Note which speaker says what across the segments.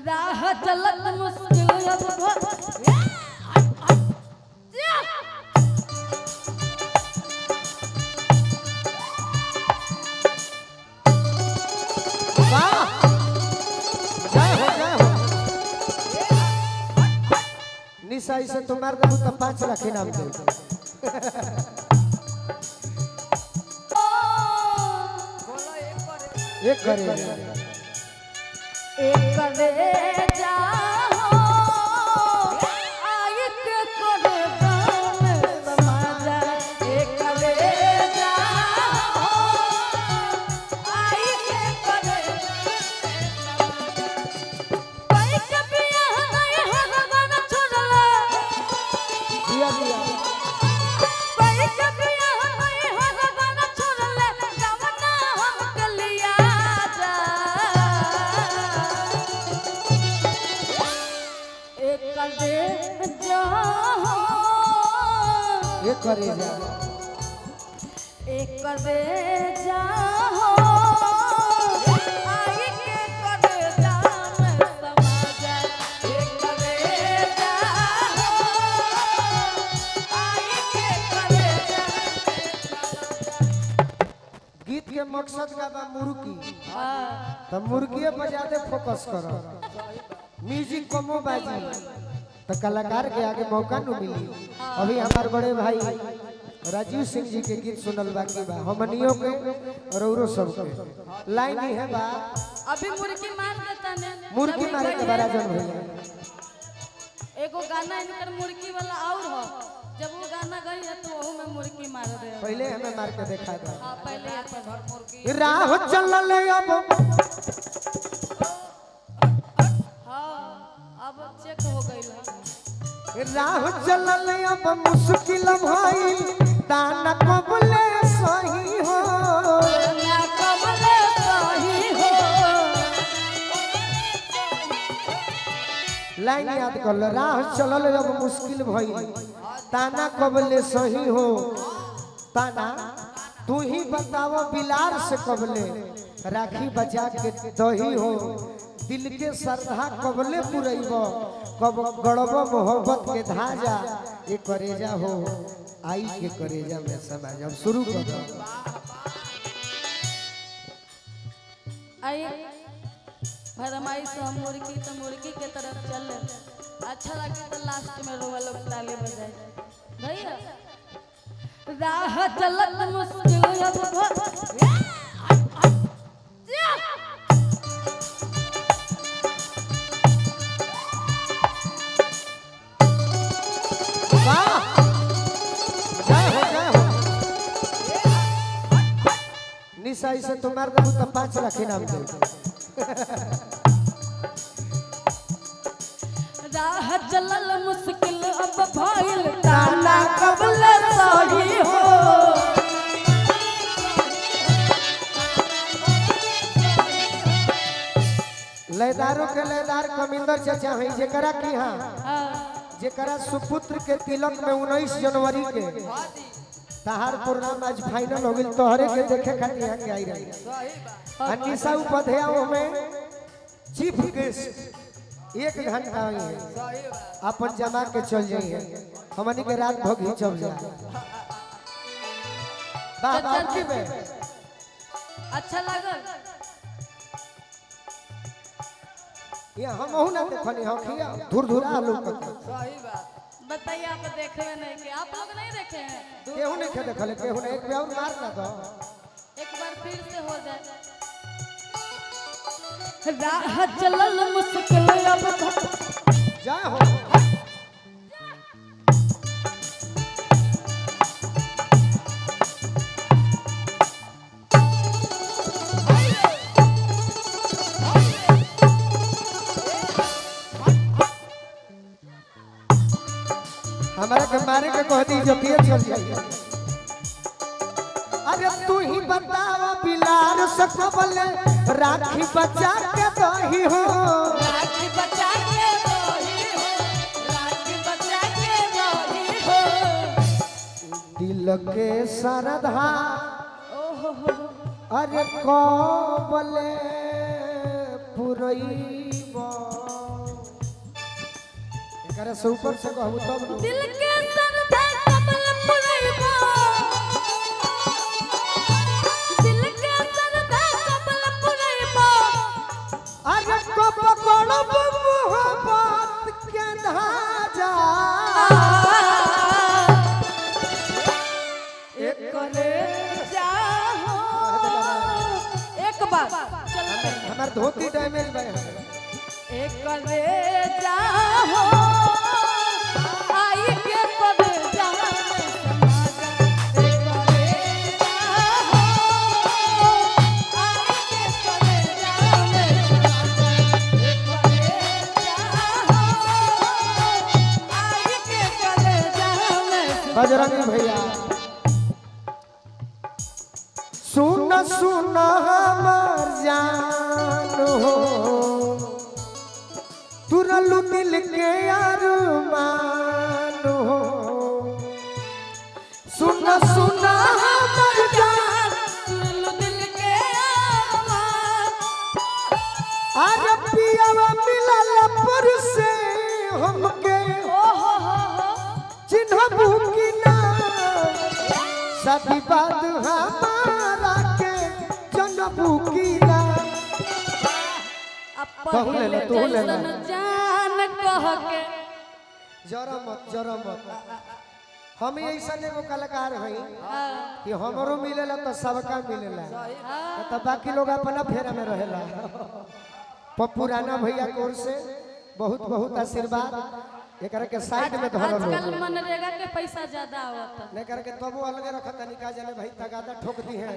Speaker 1: राह चलत मुश्किल अब
Speaker 2: निशा इसे तुम्हारे दबू तो 5 लाख इनाम दे एक करे
Speaker 1: जाओ आई के करे जाम समाजा एक करे जाओ आई के करे कोई कभी यहाँ हवा छोड़ला
Speaker 2: दिया दिया
Speaker 1: कोई कभी यहाँ हवा छोड़ला जवना हम कलिया जा
Speaker 2: एक करे जा
Speaker 1: एक करे जाओ आई के करे जाम समाजा एक करे जाओ आई के करे
Speaker 2: गीत के मकसद का बा मुर्गी
Speaker 1: जाम
Speaker 2: तो मुर्गी पर ज्यादा फोकस करो म्यूजिक कमो बाजी तो कलाकार के आगे मौका न मिली। अभी हमारे बड़े भाई राजीव सिंह जी के गीत सुनल बाकी बा हमनियों के और औरो सब के लाइन ही है बा
Speaker 1: अभी मुर्गी मार देता ने
Speaker 2: मुर्गी मारे के बराजन भैया
Speaker 1: एगो गाना इनकर मुर्गी वाला और हो जब वो गाना गई है तो वो में मुर्गी मार दे
Speaker 2: पहले हमें मार के देखा था।
Speaker 1: हां पहले अपन मुर्गी
Speaker 2: राह चलल अब
Speaker 1: अब चेक हो गई
Speaker 2: राह चलल अब मुश्किल भाई दाना कबले सही हो
Speaker 1: ना कबले सही हो
Speaker 2: लाइन याद कर लो राह चलल अब मुश्किल भाई ताना कबले सही हो ताना तू ही बताओ बिलार से कबले राखी बचा के दही हो दिल के श्रद्धा कबले पुरैब कब गड़ब मोहब्बत के धाजा ये करेजा हो आई के करेजा में समाज अब शुरू कर दो
Speaker 1: आई फरमाइश हम मुर्गी तो मुर्गी के तरफ चल अच्छा लगे तो लास्ट में रोवा लोग ताली बजाए भैया राह चलत मुश्किल अब
Speaker 2: निशा इसे तुम्हारे दबू तो 5 लाख इनाम दे
Speaker 1: राह चलल मुश्किल अब भइल ताना कबले सही हो
Speaker 2: लयदारों के लयदार कमिंदर चाचा है जेकरा की हां जेकरा सुपुत्र के तिलक में 19 जनवरी के तहार प्रोग्राम आज फाइनल हो गई तोहरे के देखे खातिर यहाँ के आई रही अनिशा उपाध्याय में चीफ गेस्ट 1 घंटा आई है अपन जमा के चल जाइए हमनी के रात भोग ही चल जाए बाबा में
Speaker 1: अच्छा लागल
Speaker 2: ये हम हो ना देखनी हो खिया दूर दूर आलू का
Speaker 1: सही बात बताइए आप देखे नहीं कि आप लोग नहीं देखे हैं
Speaker 2: केहू नहीं खे देखले केहू ने एक बार मार ना दो
Speaker 1: एक बार फिर से हो जाए राह चलल मुश्किल अब
Speaker 2: जय हो हमारे के मारे के कह दी जो पिए चल जाइए अरे तू ही बतावा बिलार से कबले राखी बचा के दही हो
Speaker 1: राखी बचा के रही हो राखी बचा के रही हो
Speaker 2: दिल के श्रद्धा
Speaker 1: ओहो
Speaker 2: अरे कबले पुरैब एकरा से ऊपर से कहू तब नु।
Speaker 1: दिल के सरधा कमल पुरैबा दिल के सरधा कमल पुरैबा
Speaker 2: अरे को पकड़ब मोहब्बत के धाजा
Speaker 1: एक करे जाहो एक बार चल
Speaker 2: हमार धोती डैमेज भाई
Speaker 1: एक करे जाहो आई के करे जाहो एक करे जाहो आई के करे जाहो एक करे जाहो आई के करे जाहो
Speaker 2: बजरंगी भैया सुन सुन हमर जान हो तुरलू दिल के अरमान हो सुन सुन हमर जान
Speaker 1: सुन दिल के आवाज
Speaker 2: अरे पियावा मिलल पर से हमके
Speaker 1: ओ हो
Speaker 2: चिन्हबू की ना सदी बात हमारा के जनबू की ना कहू ले ले, तू ले ले।
Speaker 1: जान कह के
Speaker 2: जरा मत हम ऐसा एगो कलाकार हई कि हमरो मिलेला तो सबका मिलेला तो बाकी लोग अपना फेरा में रहेला पुराना भैया की ओर से बहुत बहुत आशीर्वाद एकरा के साइड में धरल
Speaker 1: आजकल मनरेगा के पैसा ज्यादा आवता
Speaker 2: नहीं करके तबो अलगे रखत निका जाने भाई तगादा ठोक दी है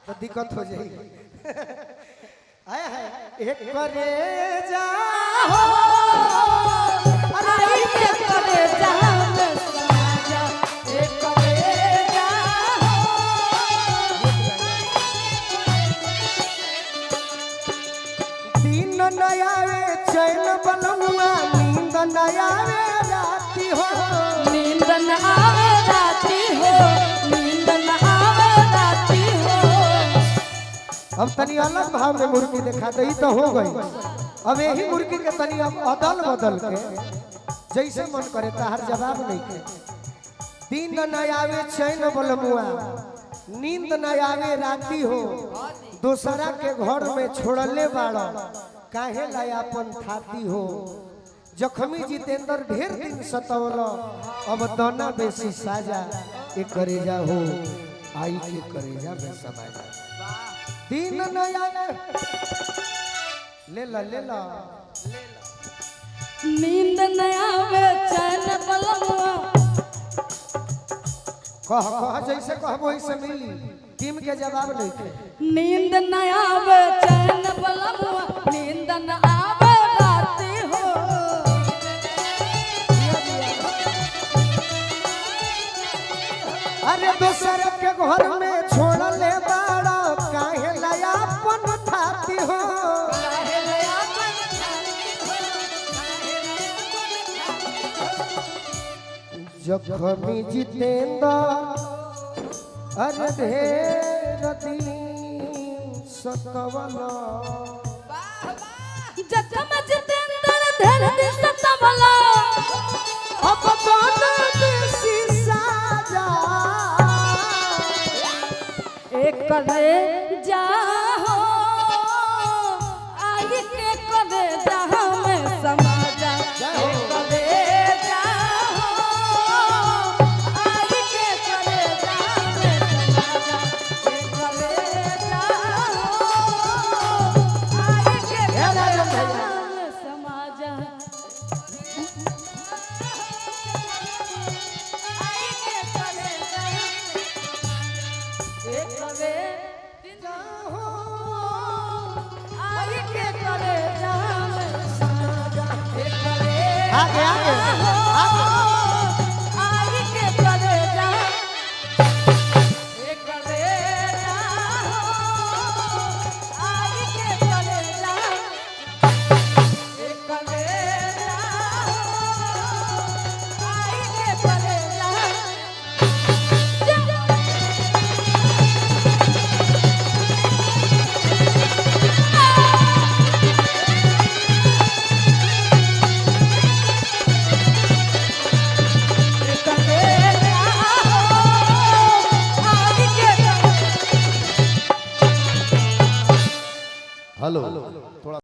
Speaker 2: तो दिक्कत हो जाएगी आए है एक करे जा
Speaker 1: आई के करे जाओ समाजा एक करे जाओ
Speaker 2: दिन न आवे चैन बनमुआ नींद न आवे राती हो
Speaker 1: नींद न आवे राती हो नींद न आवे राती हो
Speaker 2: अब तनी अलग भाव में मुर्गी दिखा दे तो हो गई अब यही मुर्गी के तनी अब अदल बदल के जैसे मन करे ताहर जवाब नहीं के दिन न आवे चैन बलमुआ नींद न आवे राती हो दूसरा के घर में छोड़ले बाड़ा काहे लायापन थाती हो जखमी जितेंद्र ढेर दिन सतौल अब दाना बेसी साजा ए करेजा हो आई के करेजा में समाजा दिन न आवे ले ला
Speaker 1: नींद न आवे चैन बलमुआ
Speaker 2: कह जैसे कहबो वैसे मिली टीम के जवाब नहीं के
Speaker 1: नींद न आवे चैन बलमुआ नींद न आवे राती हो
Speaker 2: अरे दोसर के घर में छोड़ ले बाड़ा काहे लायापन थाती हो जखमी जितेंद्र अरे ढेर दिन सतवला
Speaker 1: जखम जितेंद्र धर दिन सतवला
Speaker 2: अब दाना बेसी साजा
Speaker 1: एक करे जाहो आई के करे जाहो में समाजा एक करे जाहो आई के करे जाहो में समाजा एक करे जाहो आई के करे जाहो में समाजा आई के करे जाहो एक करे जाहो आई के करे जाओ समाजा एक करे
Speaker 2: आगे आगे
Speaker 1: आई के करे जाओ एक करे जाओ आई के करे जाओ एक करे जाओ आई के करे जाओ
Speaker 3: हेलो थोड़ा